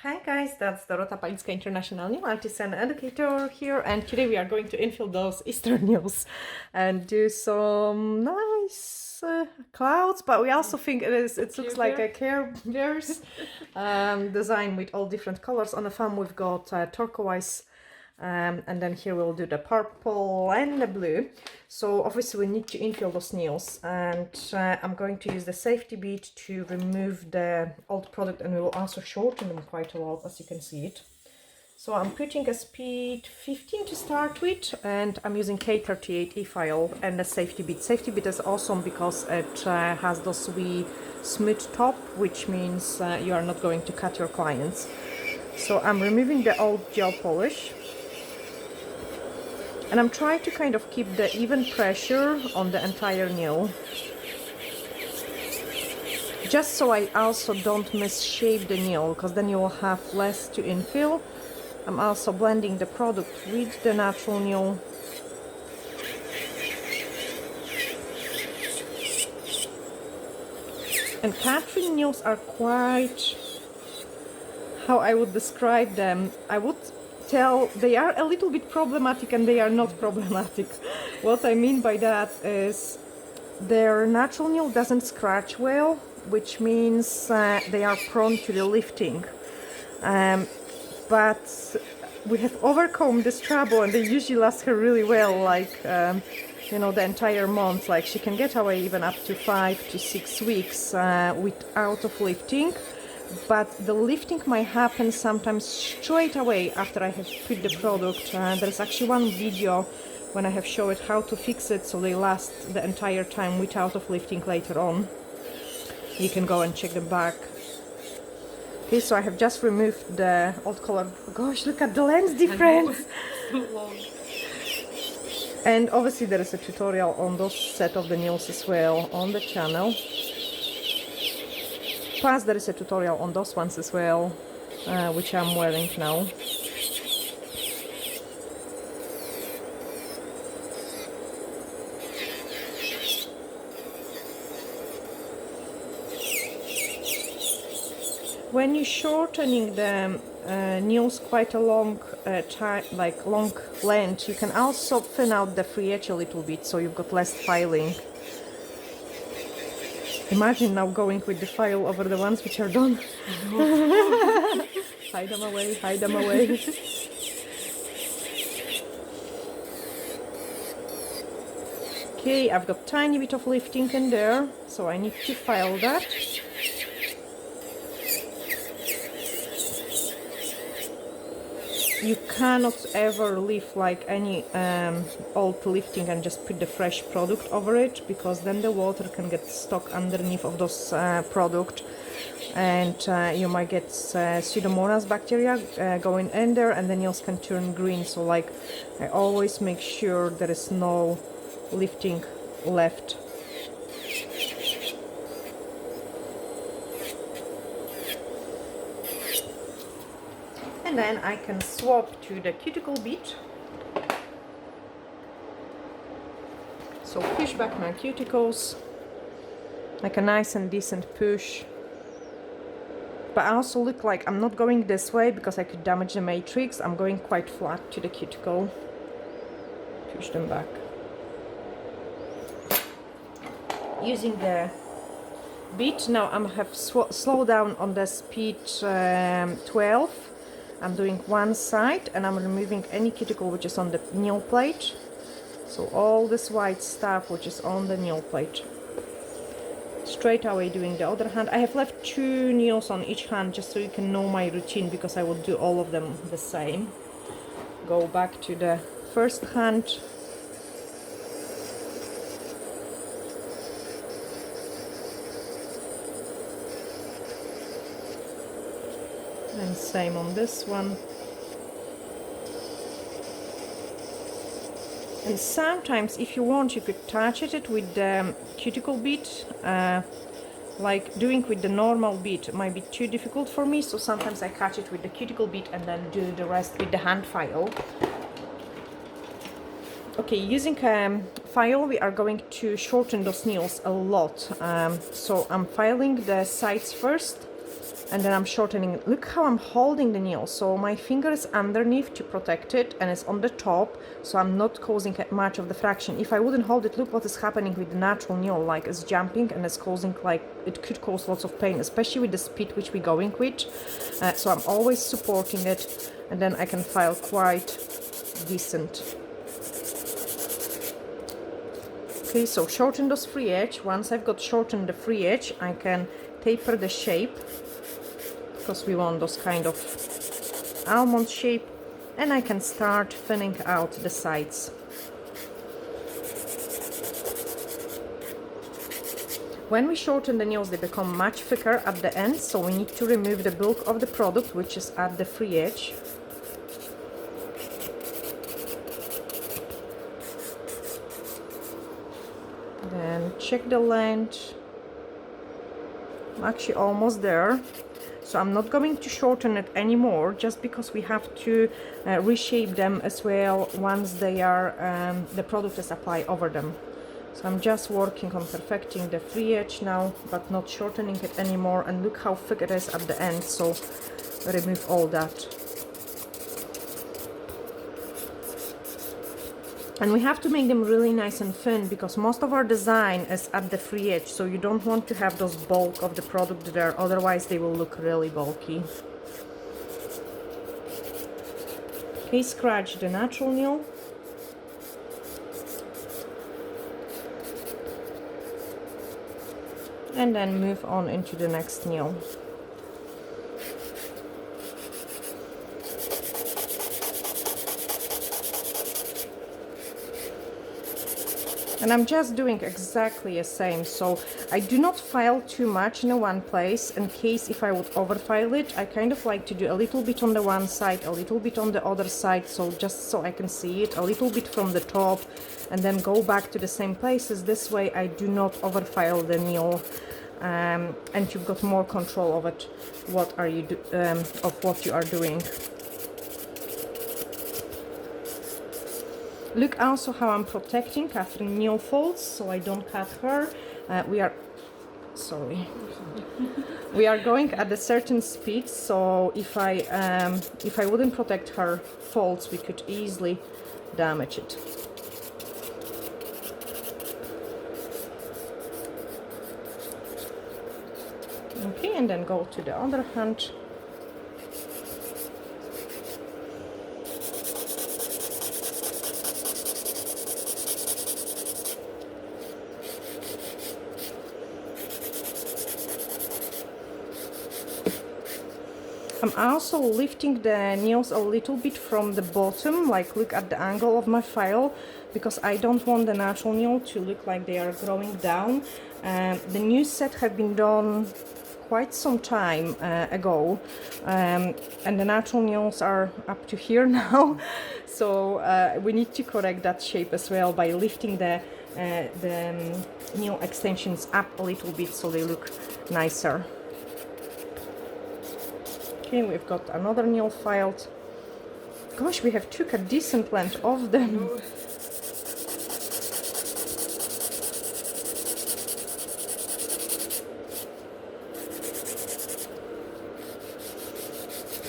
Hi guys, that's Dorota Palicka International Nail Artist and Educator here, and today we are going to infill those Easter nails and do some nice clouds, but we also think it looks like a Care Bears design with all different colors. On the thumb we've got turquoise, and then here we'll do the purple and the blue. So obviously we need to infill those nails, and I'm going to use the safety bead to remove the old product, and we will also shorten them quite a lot, as you can see it. So I'm putting a speed 15 to start with, and I'm using K38 e-file and the safety bead. Safety bead is awesome because it has those wee smooth top, which means you are not going to cut your clients. So I'm removing the old gel polish, and I'm trying to kind of keep the even pressure on the entire nail, just so I also don't misshape the nail, because then you will have less to infill. I'm also blending the product with the natural nail. And Catherine nails are quite, how I would describe them, I would tell they are a little bit problematic and they are not problematic. What I mean by that is their natural nail doesn't scratch well, which means they are prone to the lifting. But we have overcome this trouble, and they usually last her really well, like you know, the entire month. Like she can get away even up to 5 to 6 weeks without of lifting. But the lifting might happen sometimes straight away after I have put the product. There's actually one video when I have showed how to fix it so they last the entire time without of lifting later on. You can go and check them back. Okay, so I have just removed the old color. Gosh, look at the lens difference! So long. And obviously there is a tutorial on those set of the nails as well on the channel. Plus there is a tutorial on those ones as well, which I'm wearing now. When you're shortening the nails quite a long long length, you can also thin out the free edge a little bit, so you've got less filing. Imagine now going with the file over the ones which are done. Hide them away, hide them away. Okay, I've got tiny bit of lifting in there, so I need to file that. You cannot ever leave like any old lifting and just put the fresh product over it, because then the water can get stuck underneath of those product, and you might get Pseudomonas bacteria going in there, and the nails can turn green. So like I always make sure there is no lifting left. And then I can swap to the cuticle bead. So push back my cuticles, like a nice and decent push. But I also look like I'm not going this way because I could damage the matrix. I'm going quite flat to the cuticle. Push them back. Using the bead, now I have slowed down on the speed 12. I'm doing one side, and I'm removing any cuticle which is on the nail plate. So all this white stuff which is on the nail plate. Straight away doing the other hand. I have left 2 nails on each hand just so you can know my routine, because I will do all of them the same. Go back to the first hand. And same on this one. And sometimes, if you want, you could touch it with the cuticle bead. Like doing with the normal bead might be too difficult for me, so sometimes I catch it with the cuticle bead and then do the rest with the hand file. Okay, using file, we are going to shorten those nails a lot. So I'm filing the sides first. And then I'm shortening it. Look how I'm holding the nail. So my finger is underneath to protect it, and it's on the top, so I'm not causing much of the fraction. If I wouldn't hold it, look what is happening with the natural nail. Like, it's jumping and it's causing, like, it could cause lots of pain, especially with the speed which we're going with. So I'm always supporting it, and then I can file quite decent. Okay, so shorten those free edge. Once I've got shortened the free edge, I can taper the shape, because we want those kind of almond shape, and I can start thinning out the sides. When we shorten the nails, they become much thicker at the end, so we need to remove the bulk of the product, which is at the free edge. Then check the length. I'm actually almost there. So I'm not going to shorten it anymore, just because we have to reshape them as well once they are the product is applied over them. So I'm just working on perfecting the free edge now, but not shortening it anymore. And look how thick it is at the end, so remove all that. And we have to make them really nice and thin, because most of our design is at the free edge, so you don't want to have those bulk of the product there, otherwise they will look really bulky. Okay, scratch the natural nail. And then move on into the next nail. And I'm just doing exactly the same, so I do not file too much in one place, in case if I would overfile it. I kind of like to do a little bit on the one side, a little bit on the other side, so just so I can see it, a little bit from the top, and then go back to the same places. This way I do not overfile the nail, and you've got more control of it, of what you are doing. Look also how I'm protecting Catherine's nail folds, so I don't cut her. We are going at a certain speed, so if I wouldn't protect her folds, we could easily damage it. Okay, and then go to the other hand. I'm also lifting the nails a little bit from the bottom, like look at the angle of my file, because I don't want the natural nail to look like they are growing down. The new set have been done quite some time ago, and the natural nails are up to here now, so we need to correct that shape as well by lifting the nail extensions up a little bit so they look nicer. Okay, we've got another nail filed. Gosh, we have took a decent length of them.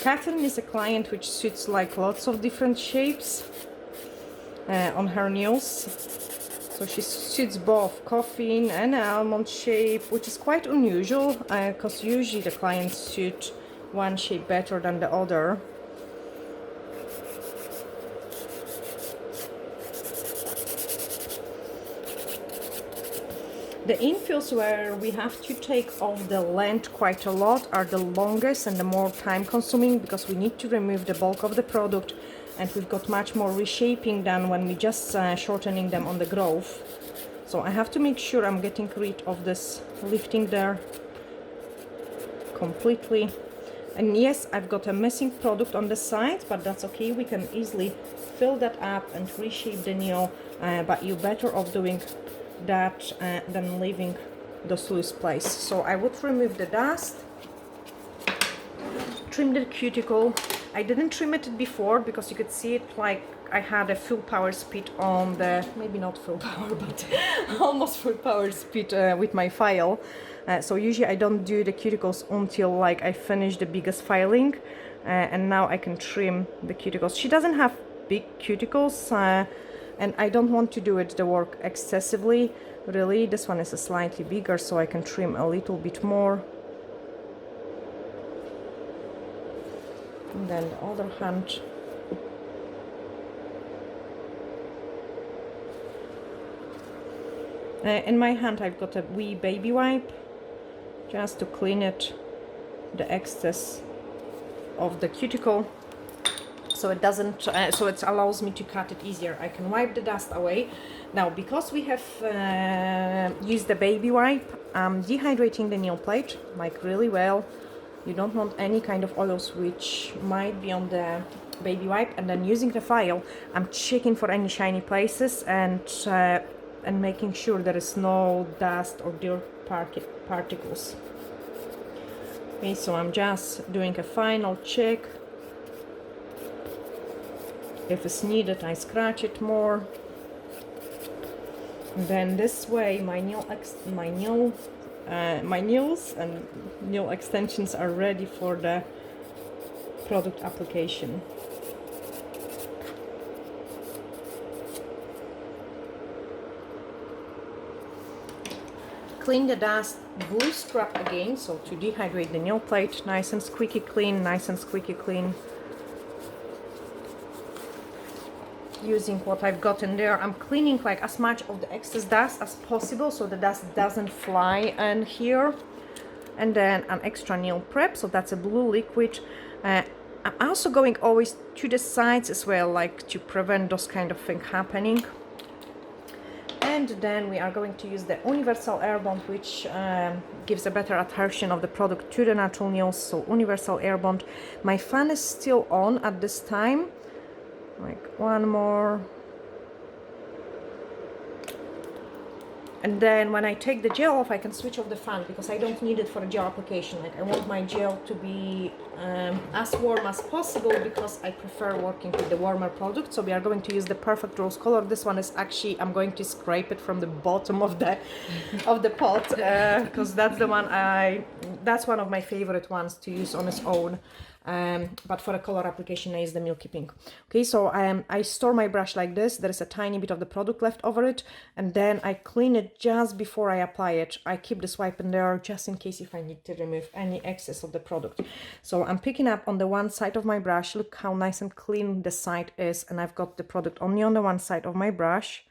Catherine is a client which suits like lots of different shapes on her nails. So she suits both coffin and almond shape, which is quite unusual because usually the clients suit one shape better than the other. The infills where we have to take off the length quite a lot are the longest and the more time consuming, because we need to remove the bulk of the product, and we've got much more reshaping than when we just shortening them on the growth. So I have to make sure I'm getting rid of this lifting there completely. And yes, I've got a missing product on the side, but that's okay. We can easily fill that up and reshape the nail, but you're better off doing that than leaving those loose place. So I would remove the dust, trim the cuticle, I didn't trim it before because you could see it like I had a full power speed on the, maybe not full power, but almost full power speed with my file. So usually I don't do the cuticles until like I finish the biggest filing, and now I can trim the cuticles. She doesn't have big cuticles, and I don't want to do the work excessively. Really, this one is a slightly bigger, so I can trim a little bit more. And then the other hand. In my hand I've got a wee baby wipe just to clean it, the excess of the cuticle, so it doesn't, so it allows me to cut it easier. I can wipe the dust away. Now, because we have used the baby wipe, I'm dehydrating the nail plate like really well. You don't want any kind of oils which might be on the baby wipe, and then using the file, I'm checking for any shiny places and making sure there is no dust or dirt particles. Okay, so I'm just doing a final check. If it's needed, I scratch it more. And then this way, my nails and nail extensions are ready for the product application. Clean the dust, glue scrub again, so to dehydrate the nail plate, nice and squeaky clean, nice and squeaky clean. Using what I've got in there, I'm cleaning like as much of the excess dust as possible so the dust doesn't fly in here. And then an extra nail prep, so that's a blue liquid. I'm also going always to the sides as well, like to prevent those kind of things happening. And then we are going to use the universal air bond, which gives a better adhesion of the product to the natural nails. So universal air bond. My fan is still on at this time. Like one more. And then when I take the gel off, I can switch off the fan because I don't need it for a gel application. Like I want my gel to be as warm as possible because I prefer working with the warmer product. So we are going to use the Perfect Rose color. This one is actually, I'm going to scrape it from the bottom of the of the pot because that's the one that's one of my favorite ones to use on its own. But for a color application, I use the Milky Pink. Okay, so I store my brush like this. There is a tiny bit of the product left over it, and then I clean it just before I apply it. I keep this wipe in there just in case if I need to remove any excess of the product. So I'm picking up on the one side of my brush. Look how nice and clean the side is, and I've got the product only on the one side of my brush.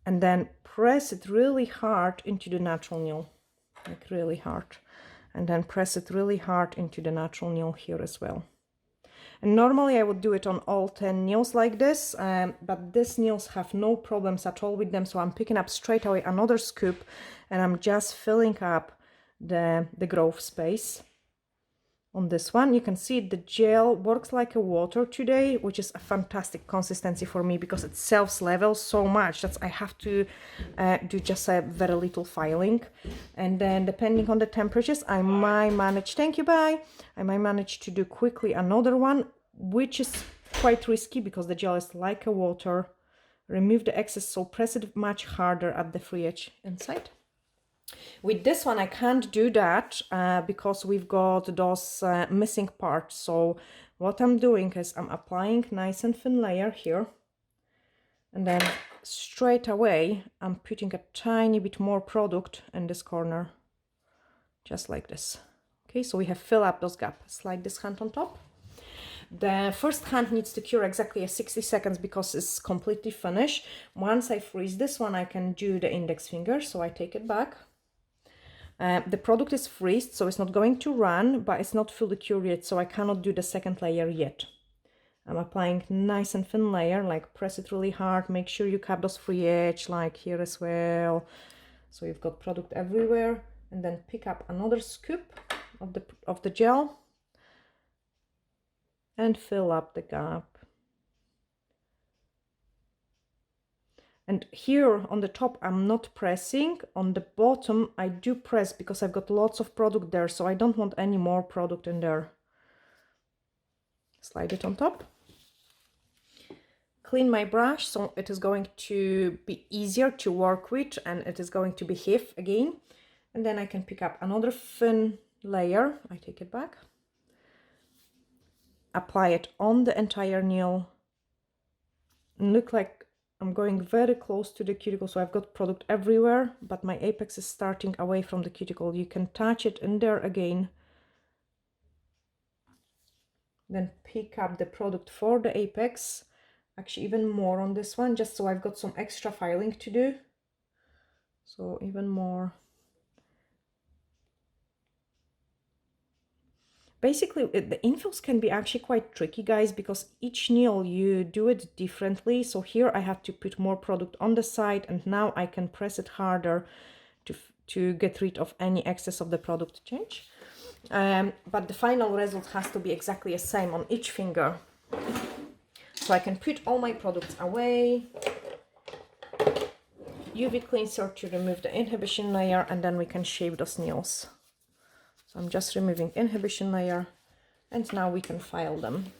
And then press it really hard into the natural nail, like really hard. And then press it really hard into the natural nail here as well. And normally I would do it on all 10 nails like this, but these nails have no problems at all with them. So I'm picking up straight away another scoop and I'm just filling up the growth space. On this one, you can see the gel works like a water today, which is a fantastic consistency for me because it self-levels so much that I have to do just a very little filing. And then depending on the temperatures, I might manage, thank you, bye. I might manage to do quickly another one, which is quite risky because the gel is like a water. Remove the excess, so press it much harder at the free edge inside. With this one, I can't do that because we've got those missing parts. So what I'm doing is I'm applying nice and thin layer here. And then straight away, I'm putting a tiny bit more product in this corner. Just like this. Okay, so we have filled up those gaps. Slide this hand on top. The first hand needs to cure exactly 60 seconds because it's completely finished. Once I freeze this one, I can do the index finger. So I take it back. The product is freezed, so it's not going to run, but it's not fully cured yet, so I cannot do the second layer yet. I'm applying nice and thin layer, like press it really hard, make sure you cap those free edge, like here as well. So you've got product everywhere, and then pick up another scoop of the gel and fill up the gap. And here on the top, I'm not pressing. On the bottom, I do press because I've got lots of product there, so I don't want any more product in there. Slide it on top. Clean my brush so it is going to be easier to work with and it is going to behave again. And then I can pick up another thin layer. I take it back. Apply it on the entire nail. Look like I'm going very close to the cuticle, so I've got product everywhere, but my apex is starting away from the cuticle. You can touch it in there again. Then pick up the product for the apex. Actually, even more on this one, just so I've got some extra filing to do. So even more. Basically, the infills can be actually quite tricky, guys, because each nail you do it differently. So here I have to put more product on the side, and now I can press it harder to get rid of any excess of the product change. But the final result has to be exactly the same on each finger. So I can put all my products away. UV cleanser to remove the inhibition layer, and then we can shape those nails. So I'm just removing inhibition layer, and now we can file them.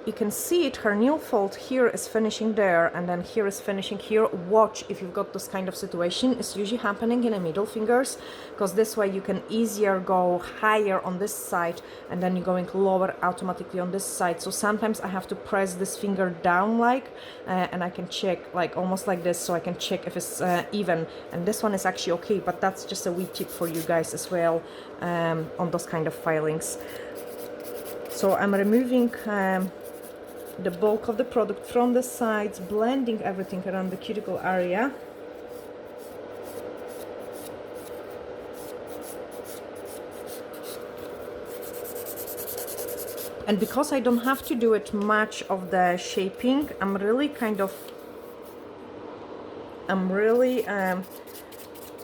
You can see it, her nail fold here is finishing there, and then here is finishing here. Watch if you've got this kind of situation. It's usually happening in the middle fingers, because this way you can easier go higher on this side, and then you're going lower automatically on this side. So sometimes I have to press this finger down like, and I can check like almost like this, so I can check if it's even. And this one is actually okay, but that's just a wee tip for you guys as well on those kind of filings. So I'm removing the bulk of the product from the sides, blending everything around the cuticle area. And because I don't have to do it much of the shaping, I'm really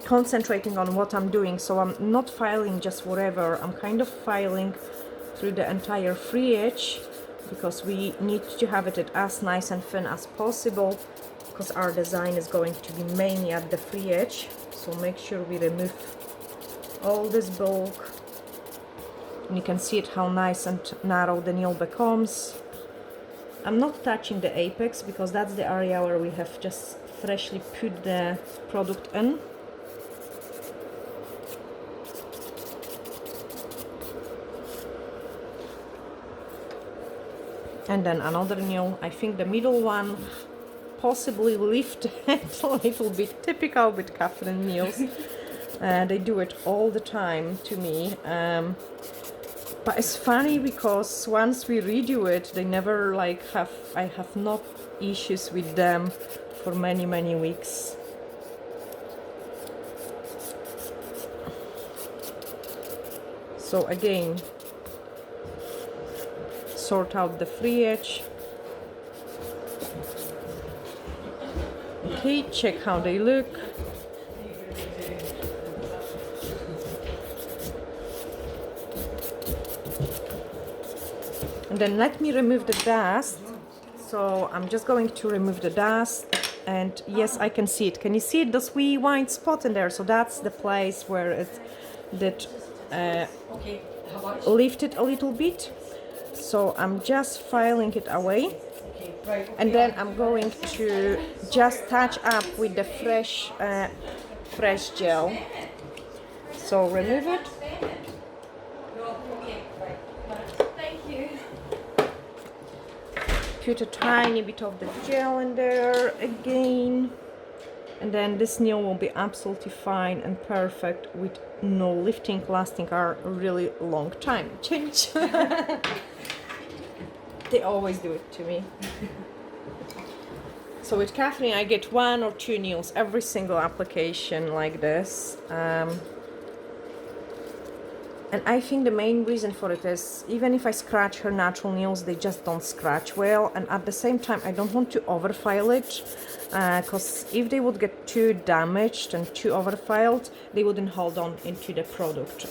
concentrating on what I'm doing. So I'm not filing just whatever, I'm kind of filing through the entire free edge, because we need to have it as nice and thin as possible, because our design is going to be mainly at the free edge. So make sure we remove all this bulk, and you can see it how nice and narrow the nail becomes. I'm not touching the apex because that's the area where we have just freshly put the product in. And then another nail, I think the middle one possibly lifted a little bit, typical with Catherine nails. They do it all the time to me. But it's funny because once we redo it, they never like I have no issues with them for many, many weeks. So again, sort out the free edge. Okay, check how they look. And then let me remove the dust. So I'm just going to remove the dust, and yes, I can see it. Can you see it? This wee white spot in there. So that's the place where it did lift it a little bit. So I'm just filing it away, and then I'm going to just touch up with the fresh gel. So remove it. Put a tiny bit of the gel in there again, and then this nail will be absolutely fine and perfect with no lifting, lasting a really long time. Change. They always do it to me. So with Catherine, I get 1 or 2 nails every single application like this. And I think the main reason for it is, even if I scratch her natural nails, they just don't scratch well. And at the same time, I don't want to overfile it, because if they would get too damaged and too overfiled, they wouldn't hold on into the product.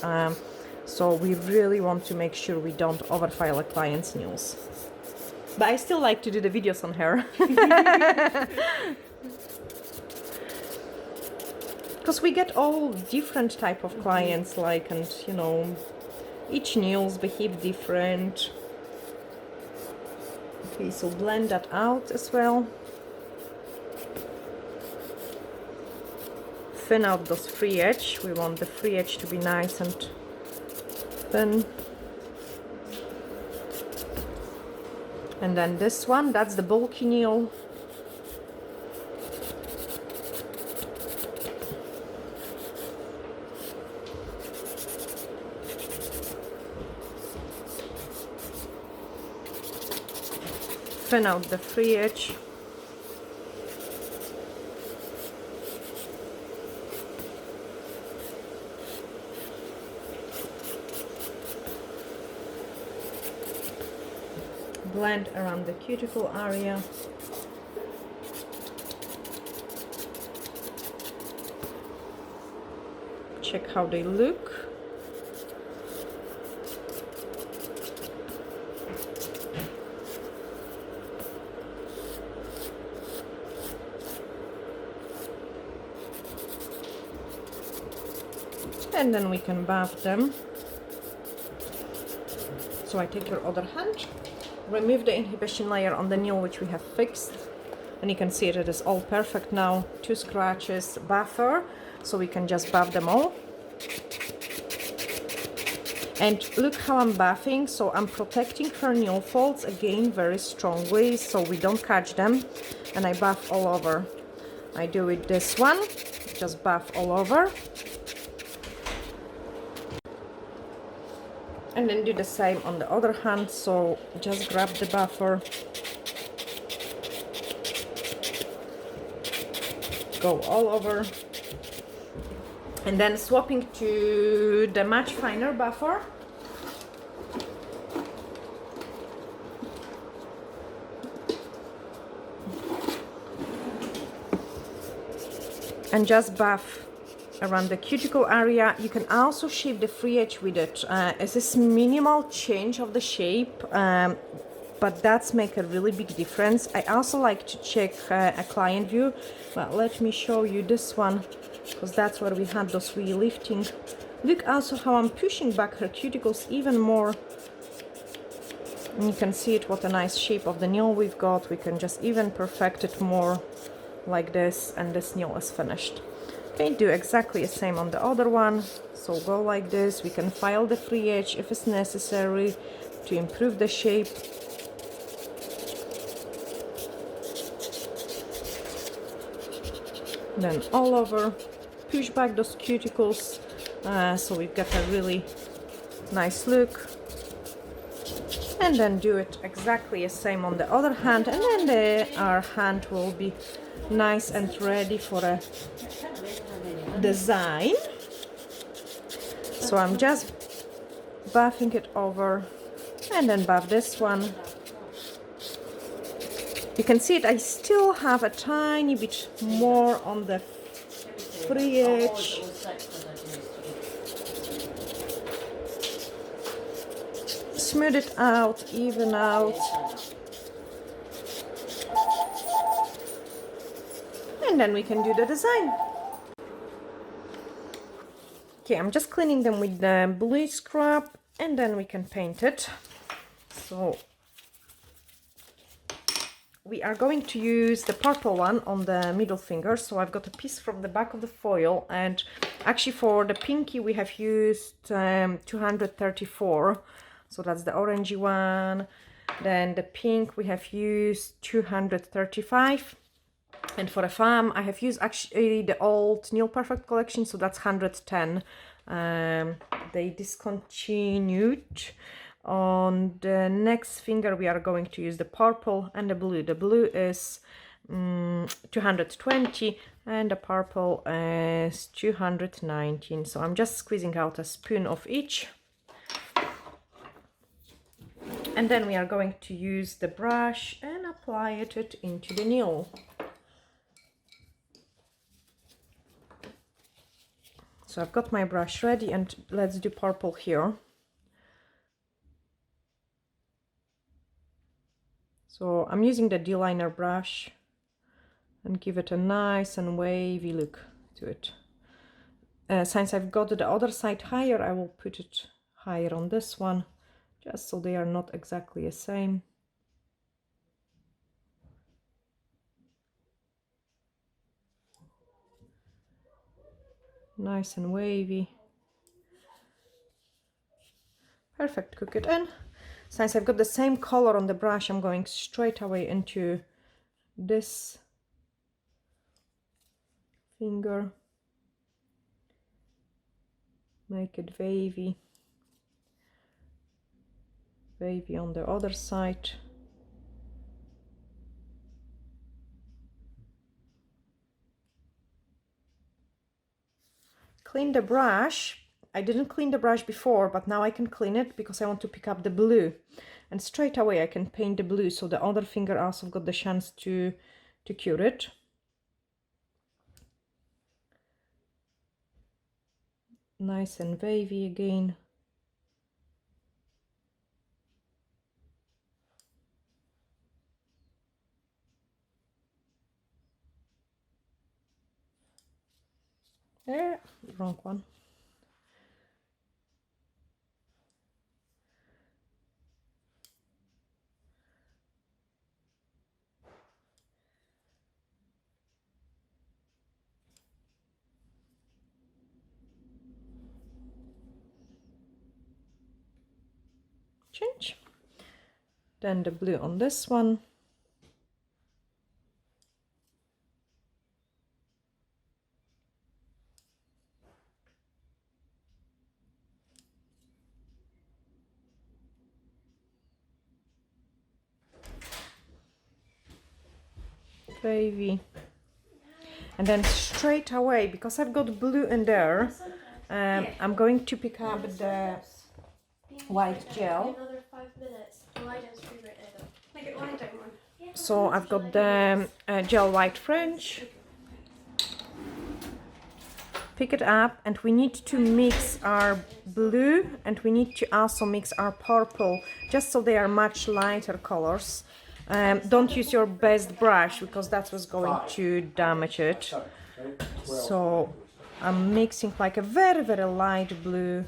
So we really want to make sure we don't overfile a client's nails. But I still like to do the videos on her. because we get all different type of clients, like, and you know, each nails behave different. Okay, so blend that out as well. Thin out those free edge. We want the free edge to be nice and thin. And then this one, that's the bulky nail. Thin out the free edge. Blend around the cuticle area. Check how they look. And then we can buff them. So I take your other hand, remove the inhibition layer on the nail which we have fixed, and you can see it is all perfect now. 2 scratches, buffer, so we can just buff them all. And look how I'm buffing, so I'm protecting her nail folds again very strongly so we don't catch them, and I buff all over. I do with this one, just buff all over. And then do the same on the other hand, so just grab the buffer, go all over, and then swapping to the much finer buffer. And just buff around the cuticle area. You can also shape the free edge with it. It's this minimal change of the shape, but that's make a really big difference. I also like to check a client view, but let me show you this one, because that's where we had those relifting. Look also how I'm pushing back her cuticles even more. And you can see it, what a nice shape of the nail we've got. We can just even perfect it more like this, and this nail is finished. Okay, do exactly the same on the other one. So go like this. We can file the free edge if it's necessary to improve the shape. Then all over, push back those cuticles, so we've got a really nice look. And then do it exactly the same on the other hand, and then our hand will be nice and ready for a design. So I'm just buffing it over, and then buff this one. You can see it, I still have a tiny bit more on the free edge. Smooth it out, even out. And then we can do the design. Okay, I'm just cleaning them with the blue scrub, and then we can paint it. So we are going to use the purple one on the middle finger. So I've got a piece from the back of the foil, and actually for the pinky we have used 234. So that's the orangey one. Then the pink we have used 235. And for a thumb I have used actually the old Nail Perfect collection, so that's 110. They discontinued. On the next finger we are going to use the purple and the blue. The blue is 220 and the purple is 219. So I'm just squeezing out a spoon of each. And then we are going to use the brush and apply it into the nail. So I've got my brush ready, and let's do purple here. So I'm using the D-liner brush and give it a nice and wavy look to it. Since I've got the other side higher, I will put it higher on this one, just so they are not exactly the same. Nice and wavy. Perfect, cook it in. Since I've got the same color on the brush, I'm going straight away into this finger. Make it wavy. Wavy on the other side. Clean the brush. I didn't clean the brush before, but now I can clean it because I want to pick up the blue. And straight away I can paint the blue, so the other finger also got the chance to cure it. Nice and wavy again. Wrong one. Change. Then the blue on this one. Wavy. And then straight away, because I've got blue in there, I'm going to pick up the white gel. So I've got the gel white French. Pick it up, and we need to mix our blue, and we need to also mix our purple, just so they are much lighter colors. Don't use your best brush, because that's what's going to damage it. So I'm mixing like a very, very light blue.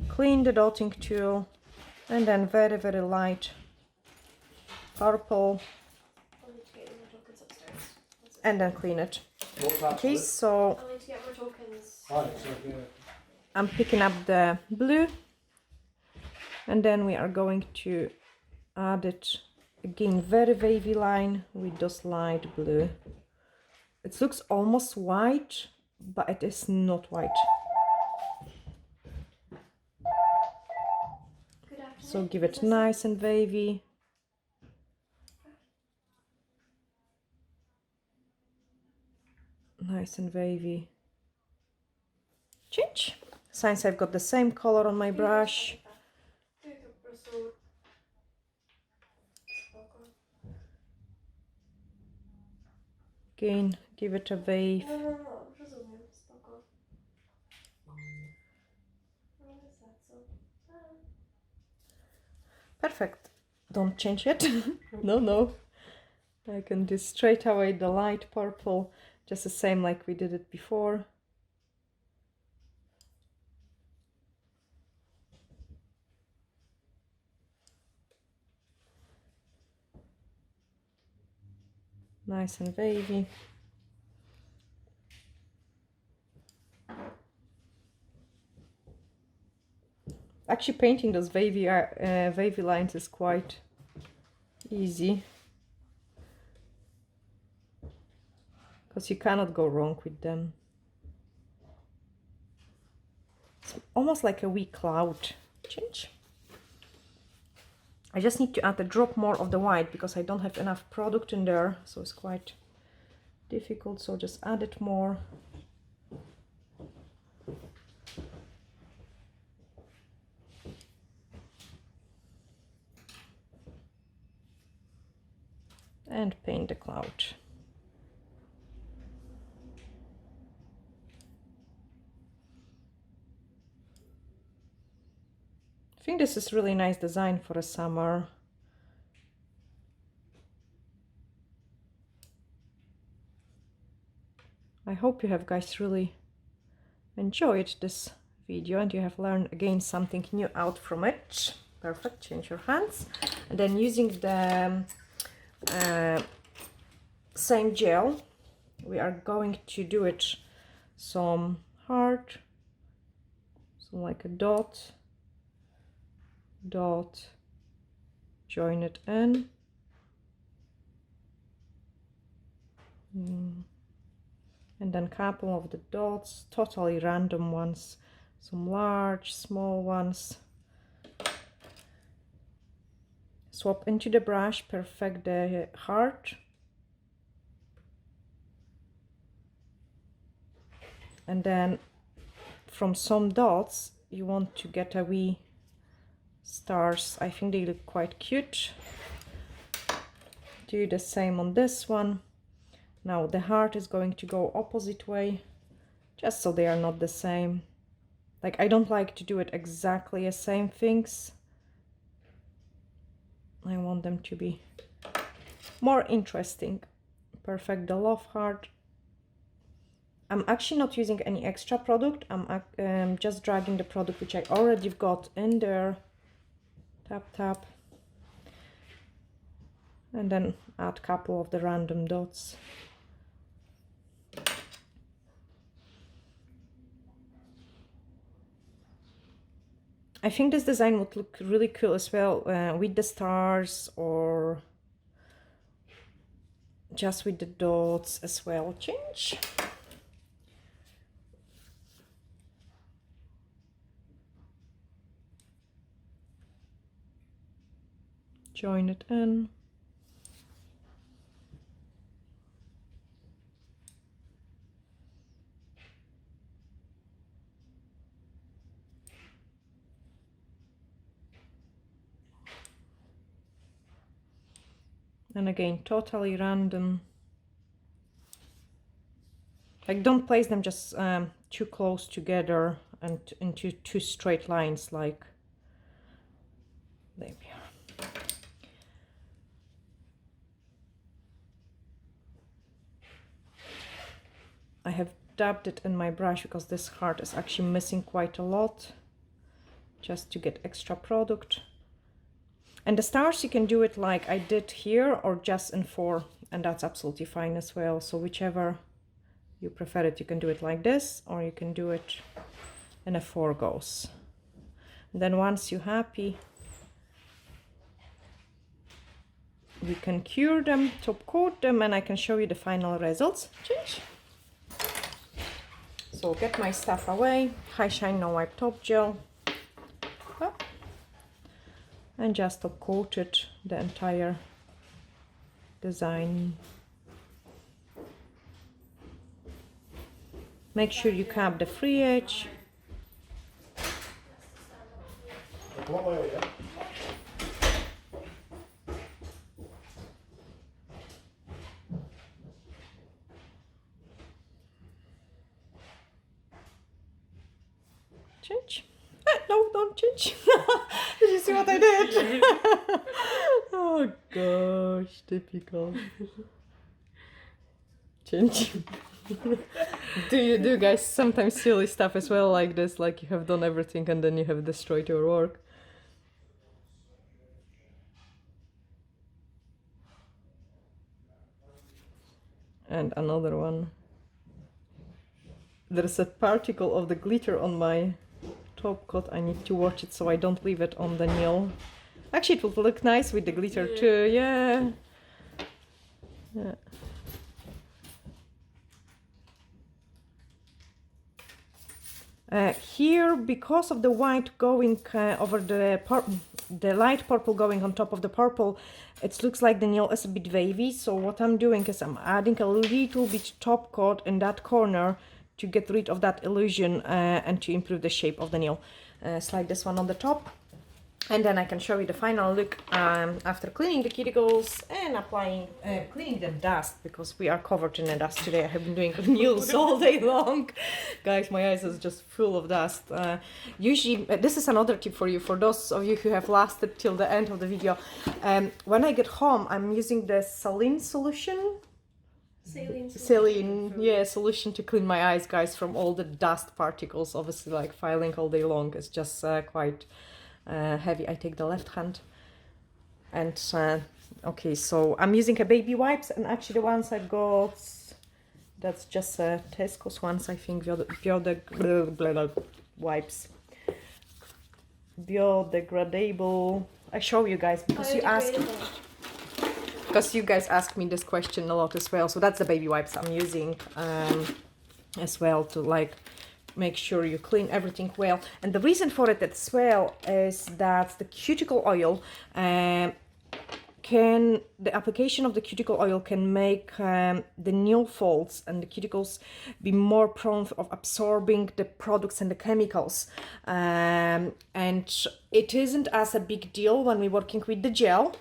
Clean the dotting tool, and then very, very light purple, and then clean it. Okay, so I'm picking up the blue, and then we are going to add it again, very wavy line with this light blue. It looks almost white, but it is not white. So give it nice and wavy. Nice and wavy. Change. Since I've got the same color on my brush. Again, give it a wave. Perfect. Don't change it. No. I can do straight away the light purple, just the same like we did it before. Nice and wavy. Actually, painting those wavy lines is quite easy, because you cannot go wrong with them. It's almost like a wee cloud. Change. I just need to add a drop more of the white, because I don't have enough product in there, so it's quite difficult. So just add it more. And paint the cloud. I think this is really nice design for a summer. I hope you have guys really enjoyed this video and you have learned again something new out from it. Perfect. Change your hands. And then using the same gel, we are going to do it some heart, so like a dot, join it in. And then couple of the dots, totally random ones, some large, small ones. Swap into the brush, perfect the heart. And then from some dots, you want to get a wee stars. I think they look quite cute. Do the same on this one. Now the heart is going to go opposite way, just so they are not the same. Like, I don't like to do it exactly the same things. I want them to be more interesting. Perfect the love heart. I'm actually not using any extra product. I'm just dragging the product which I already got in there. Tap, tap. And then add a couple of the random dots. I think this design would look really cool as well with the stars or just with the dots as well. Change. Join it in. And again, totally random. Like, don't place them just too close together and into two straight lines. Like, there we are. I have dabbed it in my brush because this heart is actually missing quite a lot, just to get extra product. And the stars, you can do it like I did here or just in 4, and that's absolutely fine as well. So whichever you prefer it, you can do it like this, or you can do it in a 4 goes. And then once you're happy, we can cure them, top coat them, and I can show you the final results. Change. So get my stuff away. High Shine No Wipe Top Gel. Up. And just top coated the entire design. Make sure you cap the free edge. Change. No, don't change. Did you see what I did? Oh gosh, typical. Change. Do you do guys sometimes silly stuff as well like this, like you have done everything and then you have destroyed your work? And another one. There's a particle of the glitter on my top coat. I need to watch it so I don't leave it on the nail. Actually, it would look nice with the glitter too. Yeah. Here, because of the white going over the light purple going on top of the purple, it looks like the nail is a bit wavy. So what I'm doing is I'm adding a little bit top coat in that corner to get rid of that illusion and to improve the shape of the nail. Slide this one on the top. And then I can show you the final look after cleaning the cuticles and applying, cleaning the dust, because we are covered in the dust today. I have been doing nails all day long. Guys, my eyes is just full of dust. Usually, this is another tip for you, for those of you who have lasted till the end of the video. When I get home, I'm using the saline solution. saline, yeah, solution to clean my eyes, guys, from all the dust particles. Obviously, like filing all day long is just quite heavy. I take the left hand, and okay, so I'm using a baby wipes, and actually the ones I got, that's just Tesco's ones, I think, wipes, biodegradable. I show you guys because you guys asked me this question a lot as well. So that's the baby wipes I'm using as well, to like make sure you clean everything well. And the reason for it as well is that the cuticle oil the application of the cuticle oil can make the nail folds and the cuticles be more prone of absorbing the products and the chemicals, and it isn't as a big deal when we're working with the gel,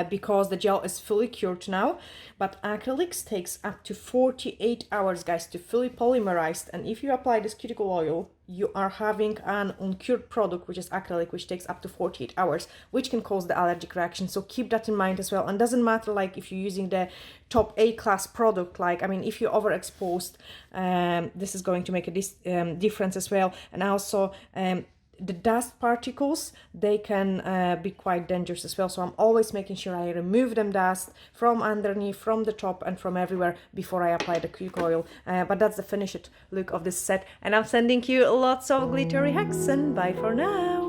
because the gel is fully cured now, but acrylics takes up to 48 hours, guys, to fully polymerize. And if you apply this cuticle oil, you are having an uncured product, which is acrylic, which takes up to 48 hours, which can cause the allergic reaction. So keep that in mind as well. And doesn't matter like if you're using the top A-class product, like, I mean, if you're overexposed, this is going to make a difference as well. And also the dust particles, they can be quite dangerous as well. So I'm always making sure I remove them dust from underneath, from the top, and from everywhere before I apply the cuticle oil. But that's the finished look of this set. And I'm sending you lots of glittery hacks, and bye for now.